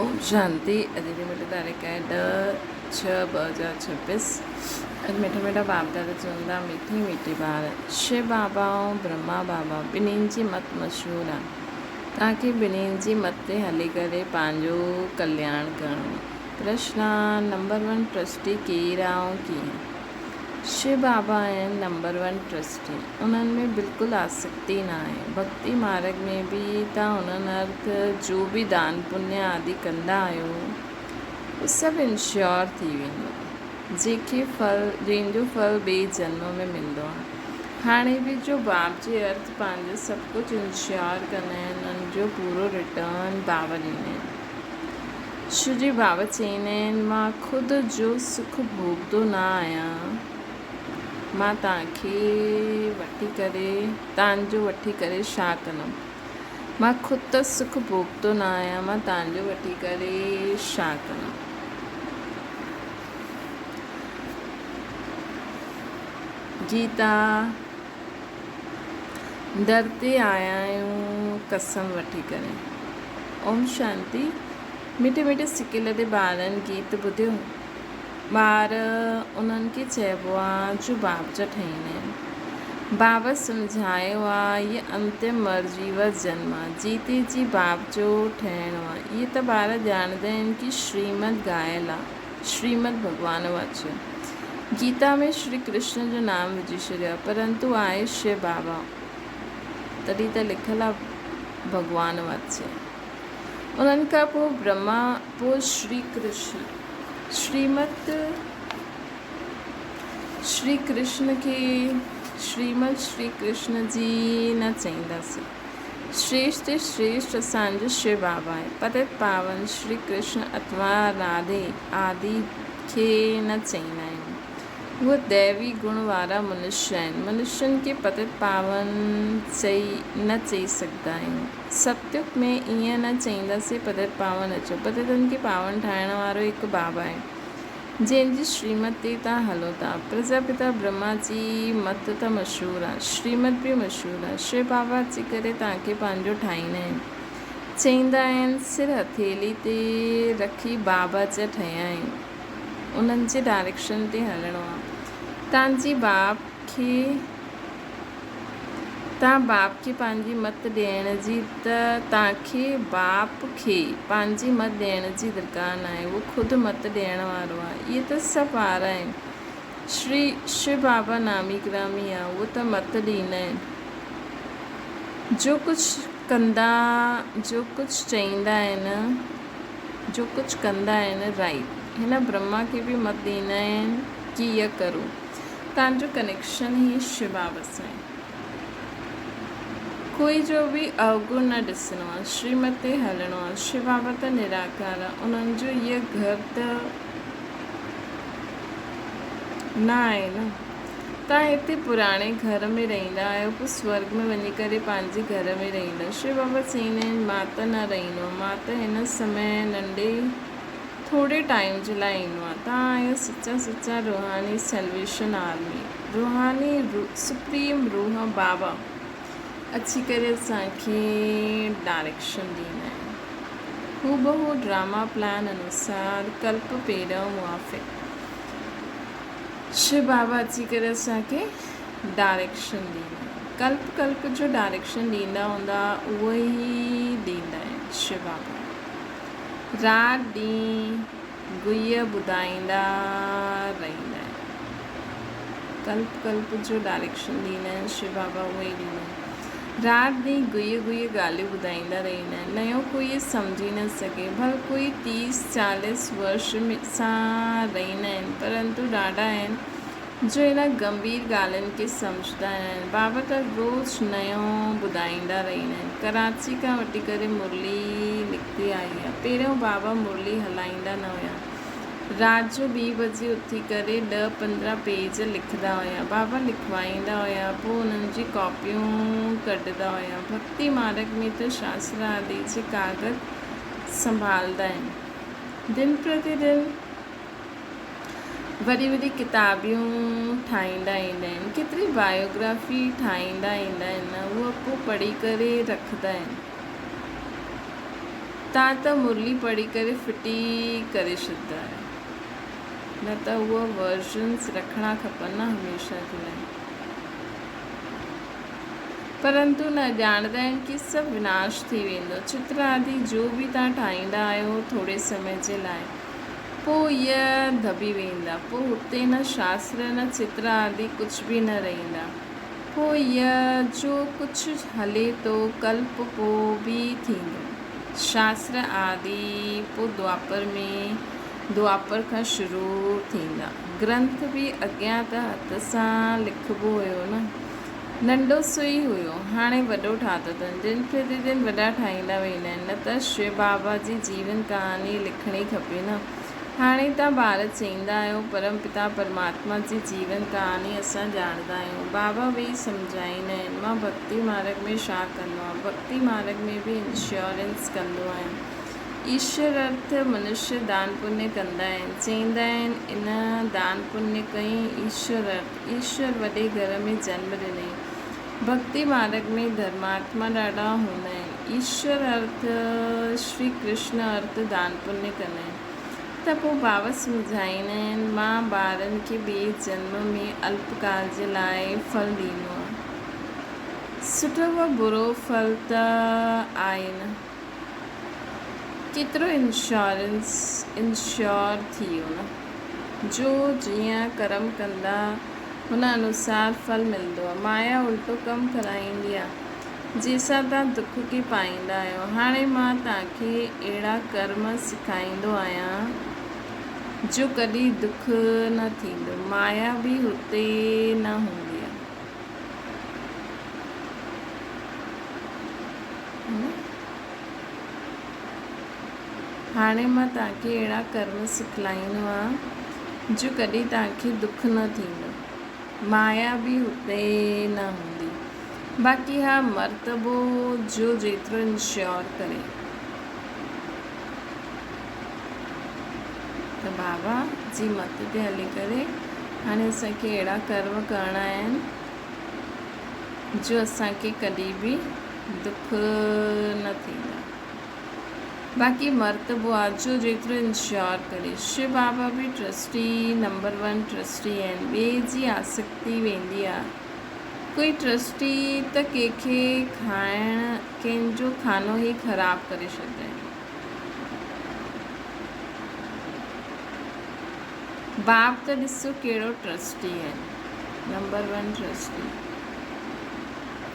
ओम शांति। अॼु जी मिठी तारीख़ आहे 10/6/2026। अॼु मिठा मिठा बाप दादा चवंदा मीठी मीठी ॿार शिव बाबा ऐं ब्रह्मा बाबा ॿिन्हिनि जी मत मशहूरु आहे। तव्हांखे ॿिन्हिनि जी मत ते हली करे पंहिंजो कल्याण करणो। प्रश्न नंबर 1 ट्रस्टी केरु आहे ऐं कीअं? शिव बाबा आहिनि नंबर 1 ट्रस्टी। उन्हनि में बिल्कुलु आसक्ति न आहे। भक्ति मार्ग में बि तव्हां उन्हनि अर्थ जो बि दान पुण्य आदि कंदा आहियो उहो सभु इंश्योर थी वेंदो, जंहिंजो फल ॿिए जन्म में मिलंदो आहे। हाणे बि जो बाप जे अर्थ पंहिंजो सभु कुझु इंश्योर कंदा आहिनि उन्हनि जो पूरो रिटर्न बाबा ॾींदा आहिनि। शिवजी बाबा चवंदा आहिनि मां ख़ुदि जो सुख भोगंदो न आहियां, मां तव्हांजो वठी करे छा कंदमि। मां ख़ुदि त सुख भोगंदो न आहियां, मां तव्हांजो वठी करे छा कंदमि। गीता दर ते आया आहियूं कसम वठी करे। ओम शांति। मिठे मिठे सिकिल ते ॿारनि गीत ॿुधियो। ॿार उन्हनि खे चइबो आहे जो बाप जा ठहींदा आहिनि। बाबा सम्झायो आहे इहे अंतिम मरजीव जन्म आहे, जीते जी बाप जो ठहिणो आहे। इहे त ॿार ॼाणंदा आहिनि कि श्रीमद ॻायल आहे, श्रीमद भॻवान वाच्य। गीता में श्री कृष्ण जो नाम विझी छॾियो आहे, परंतु आहे शिव बाबा, तॾहिं त लिखियलु आहे भॻवान वाच्य। उन्हनि खां पोइ ब्रह्मा, पोइ श्री कृष्ण। श्री कृष्ण खे श्रीमद श्री कृष्ण जी न चईंदासीं। श्रेष्ठ श्रेष्ठ असांजो शिव बाबा आहे। पतित पावन श्री कृष्ण अथवा राधे आदि खे न चईंदा आहियूं। उहे दैवी गुण वारा मनुष्य आहिनि। मनुष्यनि खे पतित पावन न चई सघंदा आहियूं। सत्युग में ईअं न चईंदासीं पतित पावन अचो। पतितनि खे पावन ठाहिण वारो हिकु बाबा आहे, जंहिंजी श्रीमत ते तव्हां हलो था। प्रजापिता ब्रह्मा जी मत त मशहूरु आहे, श्रीमत बि मशहूरु आहे। शिव बाबा अची करे तव्हांखे पंहिंजो ठाहींदा आहिनि। चईंदा आहिनि सिर हथेली ते रखी बाबा जा ठहिया आहियूं, उन्हनि जे डायरेक्शन ते हलणो आहे। तव्हां बाप खे पंहिंजी मत ॾियण जी तव्हांखे बाप खे पंहिंजी मत ॾियण जी दरकार न आहे, उहो ख़ुदि मत ॾियण वारो आहे। इहे त सभु वार आहिनि। श्री शिव बाबा नामी ग्रामी आहे, उहो त मत ॾींदा आहिनि। जो कुझु कंदा आहिनि राइट। हिन ब्रह्मा खे बि मत ॾींदा आहिनि कि इहा करो। तव्हांजो कनेक्शन ई शिव बाबा सां आहे। कोई जो बि अवगुण न ॾिसणो आहे, श्रीमत ते हलणो आहे। शिव बाबा त निराकार आहे, उन्हनि जो इहो घर त न आहे न। तव्हां हिते पुराणे घर में रहंदा आहियो, पोइ स्वर्ग में वञी करे पंहिंजे घर में रहंदा। शिव बाबा चवंदा आहिनि मां त न रहंदो, मां त हिन समय नंढे थोरे टाइम जे लाइ ईंदो आहे। तव्हां आहियो सच्चा रूहानी सैल्वेशन आर्मी। रूहानी सुप्रीम रूह बाबा अची करे असांखे डायरेक्शन ॾींदा आहिनि। हूबहू ड्रामा प्लान अनुसार कल्प पहिरियों मुआफ़िक़ शिव बाबा अची करे असांखे डायरेक्शन ॾींदा आहिनि। कल्प जो डायरेक्शन ॾींदा हूंदा उहो ई ॾींदा आहिनि शिव बाबा। राति ॾींहुं गुइया ॿुधाईंदा रहंदा आहिनि। कल्प जो डायरेक्शन ॾींदा आहिनि शिव बाबा, उहो ई ॾींदा आहिनि। राति ॾींहुं गुइया ॻाल्हियूं ॿुधाईंदा रहंदा आहिनि। नयो कोई सम्झी न सघे, भले कोई 30-40 वर्ष सां रहंदा आहिनि, परंतु ॾाढा आहिनि जो हिन गंभीर ॻाल्हियुनि खे सम्झंदा आहिनि। बाबा त रोज़ु नयों ॿुधाईंदा रहंदा आहिनि। कराची खां वठी करे मुरली निकिती आई आहे। पहिरियों बाबा मुरली हलाईंदा न हुया। राति जो 2 बजे उथी करे 10-15 पेज लिखंदा हुया। बाबा लिखवाईंदा हुया, पोइ उन्हनि जी कॉपियूं कढंदा हुया। भक्ति मार्ग में त शास्त्र आदि जे कागज़ संभालंदा आहिनि। दिन प्रतिदिन वॾी किताबियूं ठाहींदा ईंदा आहिनि। केतिरी बायोग्राफी ठाहींदा ईंदा आहिनि, उहो पोइ पढ़ी करे रखंदा आहिनि। तव्हां त मुरली पढ़ी करे फिटी करे छॾंदा आहियो, न त उहा वर्जन्स रखणा खपनि न हमेशह जे लाइ। परंतु न ॼाणंदा आहिनि कि सभु विनाश थी वेंदो। चित्र आदि जो बि तव्हां ठाहींदा आहियो थोरे समय जे लाइ, पोइ इहा दॿी वेंदा, पोइ हुते न शास्त्र न चित्र आदि कुझु बि न रहंदा। पोइ इहा जो कुझु हले थो कल्प पोइ बि थींदो। शास्त्र आदि पोइ द्वापर खां शुरू थींदा। ग्रंथ बि अॻियां त हथ सां लिखिबो हुयो न, नंढो सुई हुयो, हाणे वॾो ठातो अथनि। दिन प्रतिदिन वॾा ठाहींदा वेंदा आहिनि। न त शिव बाबा जी जीवन कहानी लिखणी खपे न। हाणे तव्हां ॿार चईंदा आहियो परम पिता परमात्मा जी जीवन कहानी असां ॼाणंदा आहियूं। बाबा वेई सम्झाईंदा आहिनि। मां भक्ति मार्ग में छा कंदो आहियां, भक्ति मार्ग में बि इंश्योरेंस कंदो आहियां। ईश्वर अर्थ मनुष्य दान पुण्य कंदा आहिनि, चईंदा आहिनि इन दान पुण्य कई ईश्वर अर्थ, ईश्वर वॾे घर में जन्म ॾिनई। भक्ति मार्ग में धर्मात्मा ॾाढा हूंदा आहिनि। ईश्वर अर्थ श्री कृष्ण अर्थ दान पुण्य कंदा आहिनि। त पोइ बाबा सम्झाईंदा आहिनि मां ॿारनि खे ॿिए जन्म में अल्पकाल जे लाइ फल ॾींदो आहियां। सुठो व बुरो फल त आहे न। केतिरो इंश्योर थी वियो न। जो जीअं कर्म कंदा हुन अनुसार फल मिलंदो आहे। माया उल्टो कमु कराईंदी आहे जंहिंसां तव्हां दुख खे पाईंदा आहियो। हाणे मां तव्हांखे अहिड़ा कर्म सेखारींदो आहियां जो कॾहिं दुख न थींदो। माया बि हुते न हूंदी आहे। हाणे मां तव्हांखे अहिड़ा कर्म सिखलाईंदो आहे जो कॾहिं तव्हांखे दुख न थींदो। माया बि हुते न हूंदी। बाक़ी हा मर्तबो जो जेतिरो इंश्योर करे। त बाबा जी मत ते हली करे हाणे असांखे अहिड़ा कर्म करणा आहिनि जो असांखे कॾहिं बि दुख न थींदा। बाक़ी मर्तबो आहे जो जेतिरो इंश्योर करे। शिव बाबा बि ट्रस्टी नंबर 1 ट्रस्टी आहिनि। ॿिए जी आसक्ति वेंदी आहे। कोई ट्रस्टी त कंहिंजो खानो ई ख़राबु करे छॾींदा आहिनि। बाप त ॾिसो कहिड़ो ट्रस्टी आहे, नंबर 1 ट्रस्टी।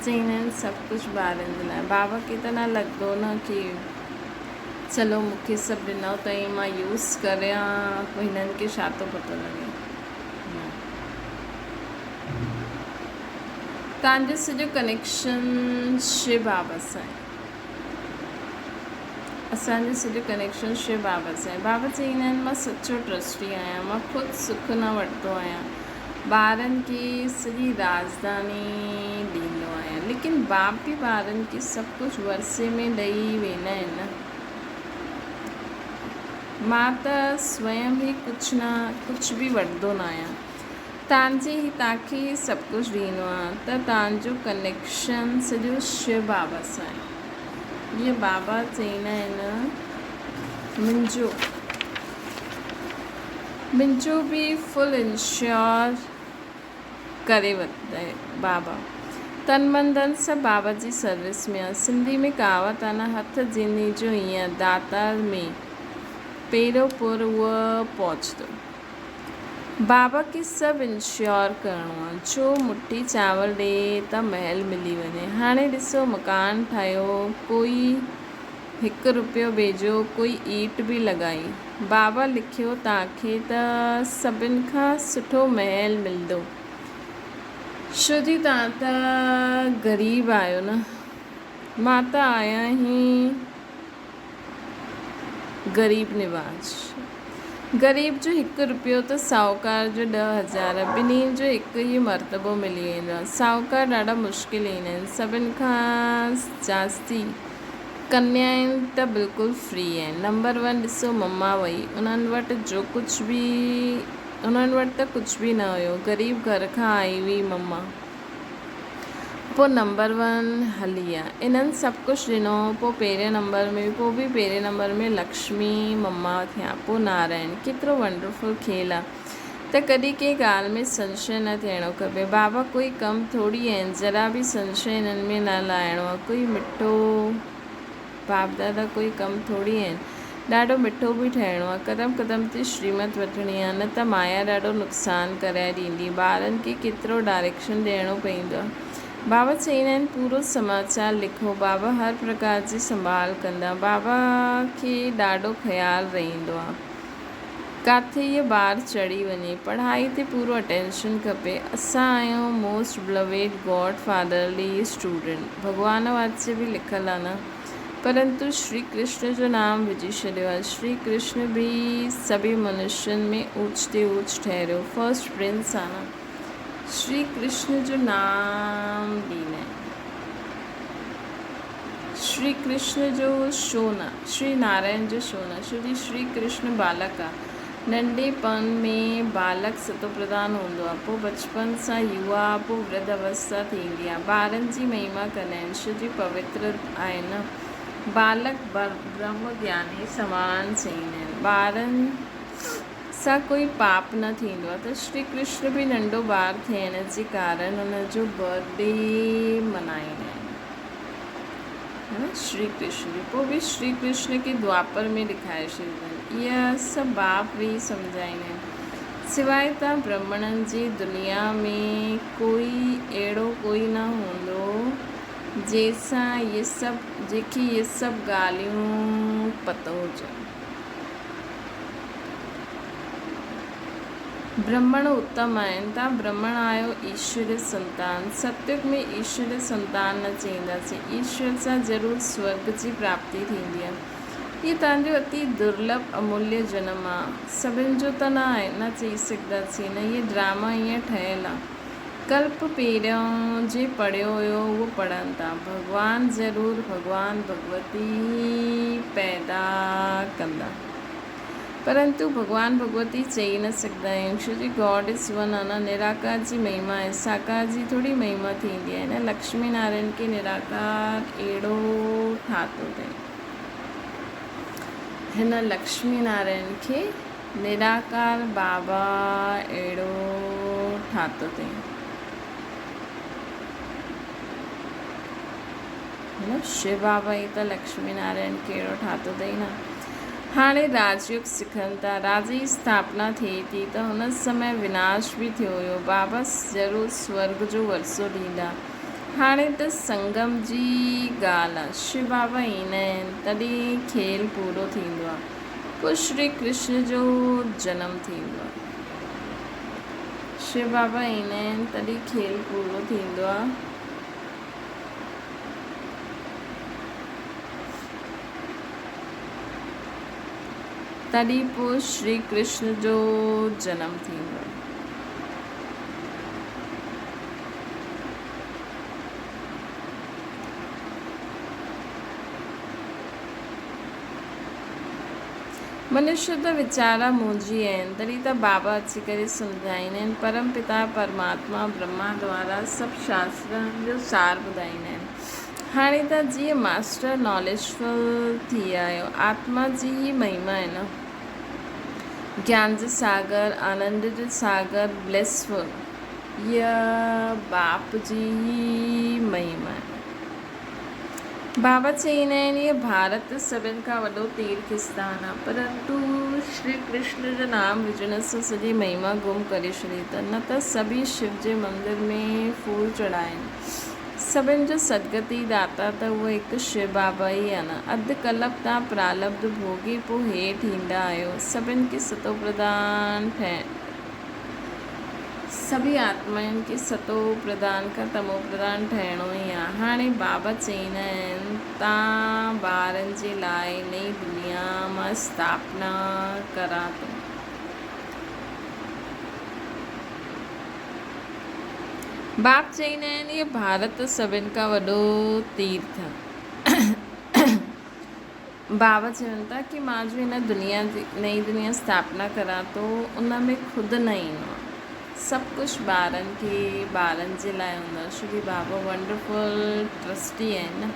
चईंदा आहिनि सभु कुझु ॿारनि जे लाइ। बाबा खे त न लॻंदो न कि चलो मूंखे सभु ॾिनो अथई मां यूज़ करियां, पोइ हिननि खे छा थो पतो लॻे। तव्हांजो सॼो कनेक्शन शिव बाबा सां आहे। असांजो सॼो कनेक्शन शिव बाबा सां आहे। बाबा चईंदा आहिनि मां सचो ट्रस्टी आहियां। मां ख़ुदि सुख न वठंदो आहियां, ॿारनि खे सॼी राजधानी ॾींदो आहियां। लेकिन बाप बि ॿारनि खे सभु कुझु वरसे में ॾेई वेंदा आहिनि न। मां त स्वयं ई कुझु बि वठंदो न आहियां। तव्हांखे सभु कुझु ॾींदो आहे। त तव्हांजो कनेक्शन सॼो शिव बाबा सां आहे। जीअं बाबा चईंदा आहिनि मुंहिंजो बि फुल इंश्योर करे वरिता आहे बाबा। तन मन धन सभु बाबा जी सर्विस में आहे। सिंधी में कहावत आहे न, हथ जिनी जो हीअं दातार में पहिरियों पुर उहो पहुचंदो। बाबा खे सभु इंश्योर करिणो आहे। जो मुठी चांवर ॾे त महल मिली वञे। हाणे ॾिसो मकान ठाहियो, कोई 1 रुपयो भेजो, कोई ईट बि लॻाई, बाबा लिखियो तव्हांखे त सभिनि खां सुठो महल मिलंदो। छो जी तव्हां त ग़रीब आहियो न। मां त आहियां ई ग़रीब निवाज। ग़रीब जो 1 रुपयो त साहूकार जो 10,000। ॿिन्हिनि जो हिकु ई मर्तबो मिली वेंदो आहे। साहूकार ॾाढा मुश्किल ईंदा आहिनि। सभिनि खां जास्ती कन्या आहिनि त बिल्कुलु फ्री आहिनि। नंबर 1 ॾिसो मम्मा वई, उन्हनि वटि त कुझु बि न हुयो। ग़रीब घर खां आई हुई मम्मा। पोइ नंबर 1 हली विया। इन्हनि सभु कुझु ॾिनो। पोइ पहिरें नंबर में पहिरें नंबर में लक्ष्मी मम्मा थिया, पोइ नारायण। केतिरो वंडरफुल खेल आहे त कॾहिं कंहिं ॻाल्हि में संशय न थियणो खपे। बाबा कोई कम थोरी आहिनि, ज़रा बि संशय इन्हनि में न लाहिणो आहे। कोई मिठो बाप दादा कोई कम थोरी आहिनि, ॾाढो मिठो बि ठहिणो आहे। क़दम क़दम ते श्रीमत वठणी आहे, न त माया ॾाढो नुक़सानु कराए ॾींदी। ॿारनि खे केतिरो डायरेक्शन ॾियणो पवंदो आहे। बाबा चईंदा आहिनि पूरो समाचार लिखो। बाबा हर प्रकार जी संभाल कंदा। बाबा खे ॾाढो ख़्यालु रहंदो आहे किथे इहो ॿारु चढ़ी वञे। पढ़ाई ते पूरो अटेंशन खपे। असां आहियूं most beloved God fatherly student. भॻवान वाच्य बि लिखियलु आहे न, परंतु श्री कृष्ण जो नाम विझी छॾियो आहे। श्री कृष्ण बि सभी मनुष्यनि में ऊच ते ऊच ठहिरियो, फर्स्ट प्रिंस आहे न। श्री कृष्ण जो नाम ॾींदा आहिनि। श्री कृष्ण जो छो न, श्री नारायण जो छो न, छोजी श्री कृष्ण बालक आहे। नंढेपन में बालक सतो प्रधान हूंदो आहे, पोइ बचपन सां युवा, पोइ वृद्ध अवस्था थींदी आहे। ॿारनि जी महिमा कंदा आहिनि, छोजी पवित्र आहे न। बालक ब्रह्म ज्ञानी समान चईंदा आहिनि। ॿारनि सां कोई पाप न थींदो आहे। त श्री कृष्ण बि नंढो ॿारु थियण जे कारण हुनजो बर्थडे मल्हाईंदा आहिनि, है न, श्री कृष्ण जी। पोइ बि श्री कृष्ण खे द्वापर में ॾेखारे छॾींदा आहिनि। इहा सभु बाप बि सम्झाईंदा आहिनि। सवाइ त ब्राह्मणनि जी दुनिया में कोई अहिड़ो कोई न हूंदो जंहिंसां जंहिंखे इहे सभु ॻाल्हियूं पतो हुजनि। ब्राह्मण उत्तम आहिनि। तव्हां ब्राह्मण आहियो, ईश्वर संतान। सत्युग में ईश्वर संतान न चईंदासीं। ईश्वर सां ज़रूरु स्वर्ग जी प्राप्ति थींदी आहे। हीअ तव्हांजो अति दुर्लभ अमूल्य जनम आहे। सभिनि जो त न आहे, न चई सघंदासीं न। इहे ड्रामा ईअं ठहियलु आहे। कल्प पहिरियों जे पढ़ियो हुयो उहो पढ़नि था। भॻवानु ज़रूरु भॻवानु भगवती पैदा कंदा, परंतु भॻवान भगवती चई न सघंदा आहियूं, छोजी गॉड इज़ वन आहे न। निराकार जी महिमा आहे, साकार जी थोरी महिमा थींदी आहे न। लक्ष्मी नारायण खे निराकार अहिड़ो ठातो अथई, हिन लक्ष्मी नारायण खे निराकार बाबा अहिड़ो ठातो अथई, शिव बाबा ई त लक्ष्मी नारायण खे अहिड़ो ठातो अथई न। हाणे राजयोग सिखनि था, राज जी स्थापना थिए थी, त हुन समय विनाश बि थियो हुयो। बाबा ज़रूरु स्वर्ग जो वरसो ॾींदा। हाणे त संगम जी ॻाल्हि आहे। शिव बाबा ईंदा आहिनि तॾहिं खेल पूरो थींदो आहे। पोइ श्री कृष्ण जो जनम थींदो आहे। शिव बाबा ईंदा आहिनि तॾहिं खेल पूरो थींदो आहे। तॾहिं पोइ श्री कृष्ण जो जनम थींदो आहे। मनुष्य त वीचारा मुंहिंजी आहिनि, तॾहिं त बाबा अची करे सम्झाईंदा आहिनि। परम पिता परमात्मा ब्रह्मा द्वारा सभु शास्त्रनि जो सार ॿुधाईंदा आहिनि। हाणे त जीअं मास्टर नॉलेजफुल थी विया आहियो, आत्मा जी ही महिमा आहे न। ज्ञान जो सागर, आनंद जो सागर, ब्लेसफुल, इहा बाप जी ही महिमा आहे। बाबा चईंदा आहिनि इहे भारत सभिनि खां वॾो तीर्थ स्थान आहे, परंतु श्री कृष्ण जो नाम विझण सां सॼी महिमा गुम करे छॾी अथनि। न त सभी शिव जे मंदिर में फूल चढ़ाइनि। सभिनि जो सदगति दाता त उहो हिकु शिव बाबा ई आहे न। अधु कल्प तव्हां प्रारब्ध भोगी पोइ हेठि ईंदा आहियो। सभिनि खे सतो प्रधान सभी आत्माउनि खे सतो प्रधान खां तमो प्रधान ठहिणो ई आहे। हाणे बाबा चईंदा आहिनि तव्हां ॿारनि जे लाइ नई दुनिया मां स्थापना करां थो। बाप चईंदा आहिनि इहो भारत सभिनि खां वॾो तीर्थ आहे। बाबा चवनि था कि मां जो हिन दुनिया जी नई दुनिया स्थापना करां थो, उन में ख़ुदि न ईंदो आहे। सभु कुझु ॿारनि जे लाइ हूंदो आहे, छोकी बाबा वंडरफुल ट्रस्टी आहिनि न।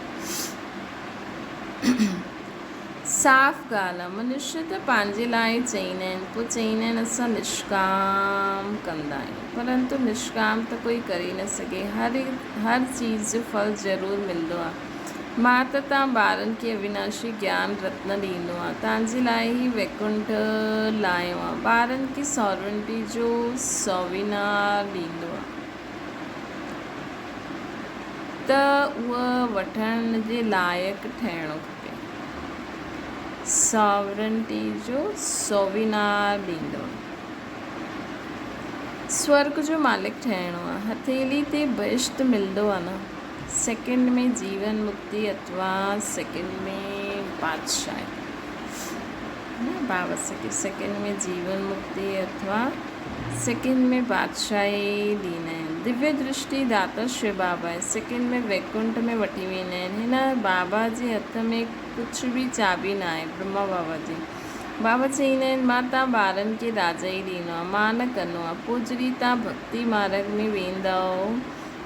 साफ़ ॻाल्हि आहे, मनुष्य त पंहिंजे लाइ चईंदा आहिनि, पोइ चईंदा आहिनि असां निष्काम कंदा आहियूं, परंतु निष्काम त कोई करे न सघे। हर चीज़ जो फल ज़रूरु मिलंदो आहे। मां त तव्हां ॿारनि खे अविनाशी ज्ञान रत्न ॾींदो आहे, तव्हांजे लाइ ई वैकुंठ लाहियो आहे। ॿारनि खे सॉवरेंटी जो सोविनार ॾींदो आहे, त उहा वठण जे लाइक़ु ठहिणो खपे। सॉवरेंटी जो सोविनार ॾींदो आहे, स्वर्ग जो मालिक ठहिणो आहे। हथेली ते बेश्त मिलंदो आहे न, सेकेंड में जीवन मुक्ति अथवा सेकेंड में बादशाही न। बाबा सेकेंड में जीवन मुक्ति अथवा सेकेंड में बादशाही ॾींदा आहिनि। दिव्य दृष्टि दाता शिव बाबा आहे, सेकेंड में वैकुंठ में वठी वेंदा आहिनि। हिन बाबा जे हथ में कुझु बि चाबी न आहे, ब्रह्मा बाबा जी। बाबा चईंदा आहिनि मां तव्हां ॿारनि खे राजा ई ॾींदो आहे, मां न कंदो आहे। पोइ जॾहिं तव्हां भक्ति मार्ग में वेंदव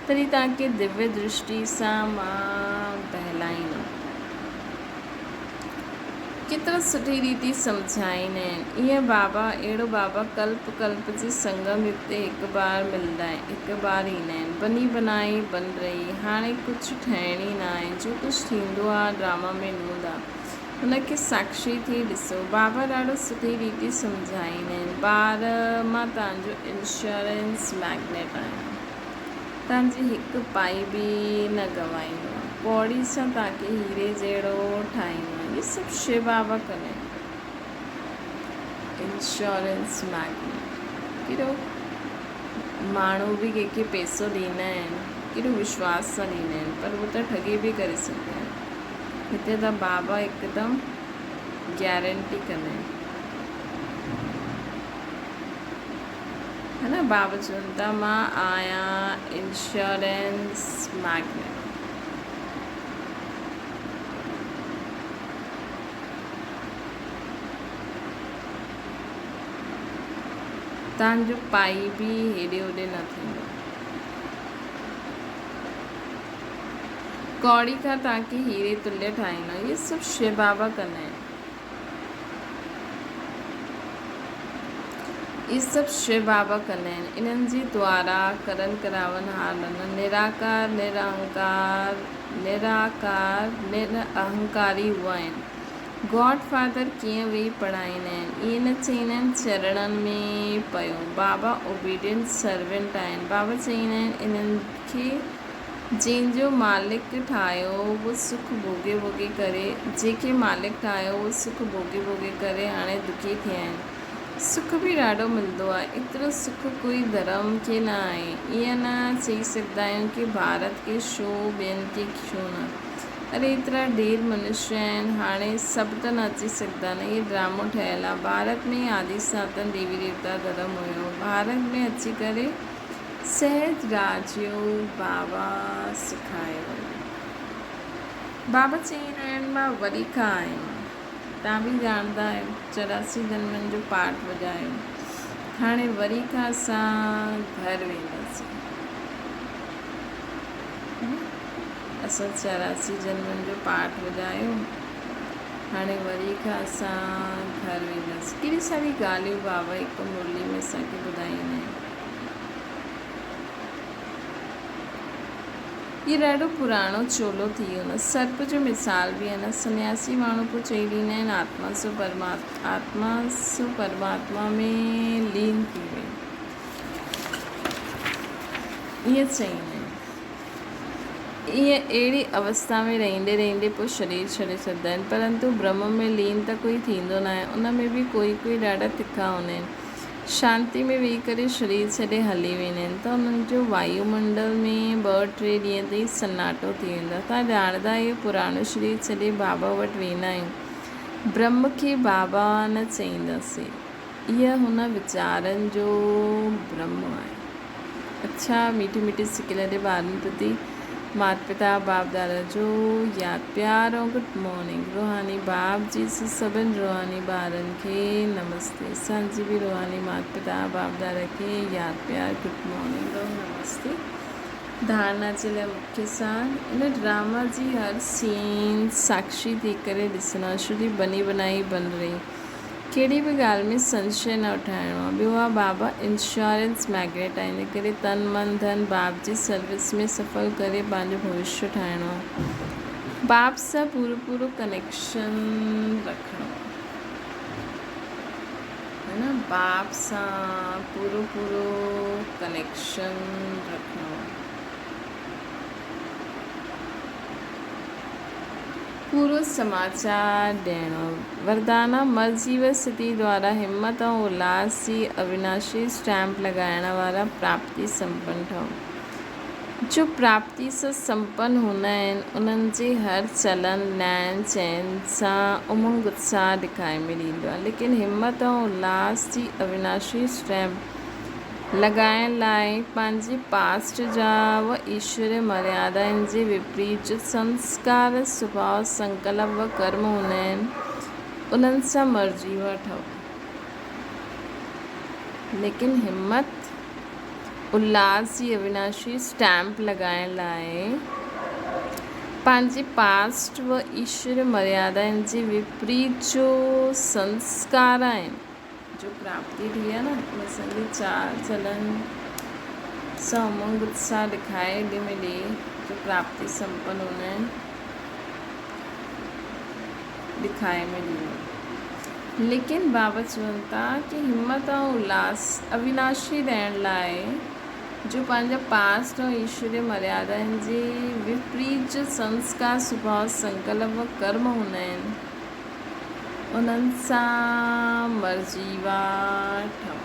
तॾहिं तव्हांखे दिव्य दृष्टि सां मां बहलाईंदो। केतिरा सुठी रीति सम्झाईंदा आहिनि। ईअं बाबा अहिड़ो बाबा कल्प कल्प जे संगम युग ते हिकु बार मिलंदा आहिनि, हिकु बार ईंदा आहिनि। बनी बनाई बन रही, हाणे कुझु ठहिण ई न आहे। जो कुझु थींदो आहे ड्रामा में नूंद आहे, हुनखे साक्षी थी ॾिसो। बाबा ॾाढो सुठी रीति सम्झाईंदा आहिनि। ॿार मां तव्हांजो इंश्योरेंस मैग्नेट आहियां, तव्हांजी हिकु पाई बि न गवाईंदो आहे, पौड़ी सां तव्हांखे हीरे जहिड़ो ठाहींदो आहे। इहे सभु शिव बाबा कंदा आहिनि। इंश्योरेंस मैग्नेट कहिड़ो माण्हू बि कंहिंखे पैसो ॾींदा आहिनि, केॾो विश्वास सां ॾींदा आहिनि, पर उहो त ठगी बि करे सघंदा आहिनि। हिते त बाबा हिकदमि गारंटी कंदा आहिनि, है न। बाबा चवनि था मां आहियां इंश्योरेंस मैग्नेट। तव्हांजो पाई बि हेॾे होॾे न थींदो। कौड़ी खां तव्हांखे हीरे तुल्य ठाहींदो। इहे सभु शिव बाबा कंदा आहिनि। इहे सभु शिव बाबा कंदा आहिनि। इन्हनि जे द्वारा करन करावन हारनि। निराकार निरअहंकारी हुआ आहिनि। गॉड फादर कीअं वेही पढ़ाईंदा आहिनि, ईअं न चईंदा आहिनि चरणनि में पियो। बाबा ओबीडियंट सर्वेंट आहिनि। बाबा चईंदा आहिनि इन्हनि खे जंहिंजो मालिक ठाहियो उहो सुख भोगे भोगे करे, जंहिंखे मालिक ठाहियो उहो सुख भोगे भोगे करे हाणे दुखी थिया आहिनि। सुख बि ॾाढो मिलंदो आहे, एतिरो सुख कोई धर्म खे न आहे। ईअं न चई सघंदा आहियूं की भारत खे छो ॿियनि खे छो न। अरे एतिरा ढेर मनुष्य आहिनि, हाणे सभु त न अची सघंदा न, इहे ड्रामो ठहियलु आहे। भारत में आदि सनातन देवी देवता धर्म हुयो, भारत में अची करे सहज राजयोग बाबा सिखायो। बाबा चईंदा आहिनि मां वरी खां आहियां। तव्हां बि ॼाणंदा आहियो 84 जन्मनि जो पाठ वॼायो। हाणे वरी खां असां घर वेंदासीं। असां 84 जन्मनि जो पाठ वॼायो, हाणे वरी खां असां घर वेंदासीं। कहिड़ी सारी ॻाल्हियूं बाबा हिकु मुरली में असांखे ॿुधाईंदा आहिनि। इहो ॾाढो पुराणो चोलो थी वियो न। सर्प जो मिसाल बि आहे न। सन्यासी माण्हू पोइ चई ॾींदा आहिनि आत्मा सो परमात्मा में लीन थी वई, ईअं चईंदा आहिनि। ईअं अहिड़ी अवस्था में रहंदे रहंदे पोइ शरीर छॾे छॾंदा आहिनि, परंतु ब्रह्म में लीन त कोई थींदो न आहे। उन में बि कोई ॾाढा तिखा हूंदा आहिनि। शांति में वेही करे शरीर छॾे हली वेंदा आहिनि, त उन्हनि जो वायुमंडल में 2-3 ॾींहं ताईं सन्नाटो थी वेंदो आहे। तव्हां ॼाणंदा आहियो पुराणो शरीर छॾे बाबा वटि वेंदा आहियूं। ब्रह्म खे बाबा न चईंदासीं, इहा हुन वीचारनि जो ब्रह्म आहे। अच्छा मीठी मीठी सिक लॾे ॿारनि प्रति माता पिता बाप दादा जो याद प्यार और गुड मॉर्निंग। रूहानी बाप जी से सभिनी रूहानी ॿारनि खे नमस्ते। असांजी बि रूहानी माता पिता बाप दादा खे याद प्यार गुड मॉर्निंग और नमस्ते। धारणा जे लाइ मुख्य सार इन ड्रामा जी हर सीन साक्षी थी करे ॾिसणो। शुरू बनी बनाई बन रही, कहिड़ी बि ॻाल्हि में संशय न उठाइणो आहे। ॿियो आहे बाबा इंश्योरेंस मैग्नेट आहे, इन करे तन मन धन बाप जी सर्विस में सफल करे पंहिंजो भविष्य ठाहिणो आहे। बाप सां पूरो कनेक्शन रखणो है न, बाप सां पूरो कनेक्शन रखणो आहे। पूरो समाचार ॾियणो। वरदाना मर्जीव स्थिति द्वारा हिम्मत और उल्लास जी अविनाशी स्टैम्प लगाइण वारा प्राप्ति संपन्न ठहो। जो प्राप्ति सां संपन्न हूंदा आहिनि उन्हनि जे हर चलन लैन चैन सां उमंग उत्साह ॾेखारे में ॾींदो आहे। लेकिन हिम्मत और उल्लास जी अविनाशी स्टैम्प लॻाइण लाइ पंहिंजे पास्ट जा व ईश्वरीय मर्यादाउनि जे विपरीत जो संस्कार स्वभाव संकल्प व कर्म हूंदा आहिनि उन्हनि सां मर्जी वठो। लेकिन हिम्मत उल्लास जी अविनाशी स्टैम्प लॻाइण लाइ पंहिंजे पास्ट व ईश्वरीय मर्यादाउनि जे विपरीत जो संस्कार आहिनि, जो प्राप्ति थी आहे न, उन असांखे चार चलन सां उमंग उत्साह ॾेखारे जो प्राप्ति संपन्न हूंदा आहिनि ॾेखारे में ॾींदो। लेकिन बाबा चवनि था कि हिम्मत ऐं उल्लास अविनाशी रहण लाइ जो पंहिंजा पास्ट और ईश्वरीय मर्यादाउनि जे विपरीत जो संस्कार स्वभाव संकल्प व कर्म हूंदा आहिनि उन्हनि सां मर्जी वठो।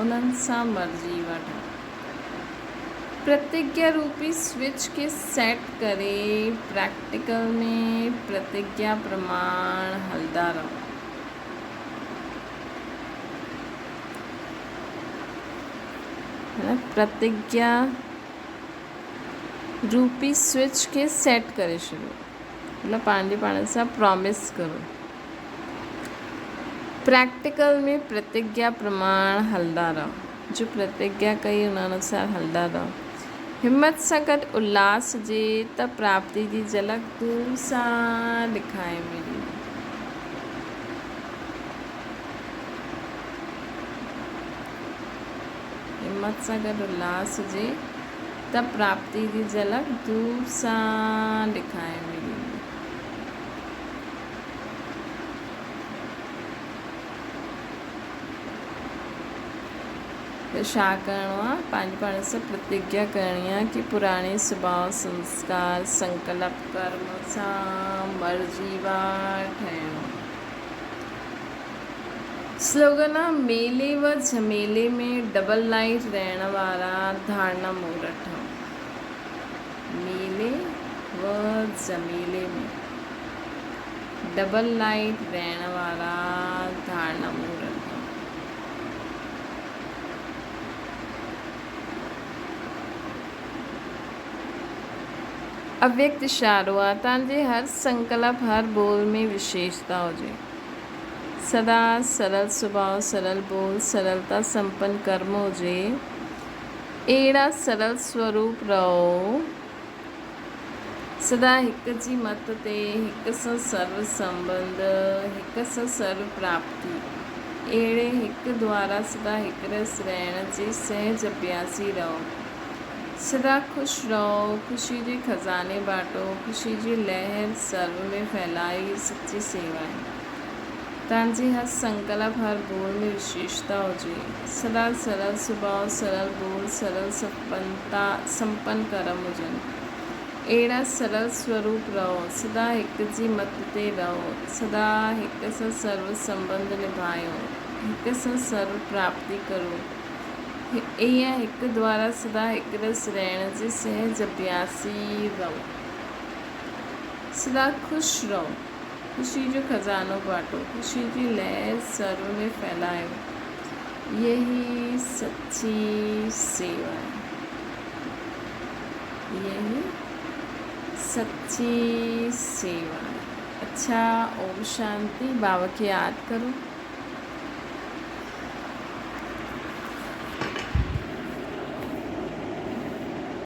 उन्हनि सां मर्जी वठो। प्रतिज्ञा रूपी स्विच के सेट करे प्रैक्टिकल में प्रतिज्ञा प्रमाण हलदा रहो। प्रतिज्ञा रूपी स्विच के सेट करे छॾियो, मतलब पंहिंजे पाण सां प्रॉमिस करो। प्रैक्टिकल में प्रतिज्ञा प्रमाण हलदा रहो। जो प्रतिज्ञा कई उन अनुसार हलदा रहो। हिम्मत सां गॾु उल्लास जे त प्राप्ति जी झलक दूर सां ॾेखारे मिली। हिम्मत सां गॾु उल्लास जे त प्राप्ति जी झलक दूर सां ॾेखारे मिली। छा करिणो आहे? पंहिंजे पाण सां प्रतिज्ञा करणी आहे कि पुराणे स्वभाव संस्कार संकल्प कर्म सां मर्जीवा ठहिणो। स्लोगन आहे मेले व झमेले में डबल लाइट रहण वारा धारणा मूर्त ठहो। मेले व झमेले में डबल लाइट रहण वारा धारणा मूर्त। अव्यक्त इशारो आहे तव्हांजे हर संकल्प हर बोल में विशेषता हुजे। सदा सरल स्वभाव सरल बोल सरलता संपन्न कर्म हुजे। अहिड़ा सरल स्वरूप रहो। सदा हिक जी मत ते हिक सां सर्व संबंध हिक सां सर्व प्राप्ति अहिड़े हिक द्वारा सदा हिक रस रहण जे सहज अभ्यासी रहो। सदा खुश रहो, खुशी जे खज़ाने बाटो, खुशी जी लहर सर्व में फैलाई सच्ची सेवा है। तव्हांजे हर संकल्प हर बोल में विशेषता हुजे। सदा सरल स्वभाव सरल बोल सरल संपन्न कर्म हुजनि। अहिड़ा सरल स्वरूप रहो। सदा हिक जी मत ते रहो। सदा हिक सां सर्व संबंध निभायो। हिक सां सर्व प्राप्ति करो। ईअं हिक द्वारा सदा हिक रस रहण जे सहज अभ्यासी रहो। सदा खुश रहो, खुशी जो खजानो बांटो, खुशी की लहर सर्व में फैलायो। यही सच्ची सेवा है। यही सच्ची सेवा है। अच्छा, ओम शांति। बाबा की याद करो।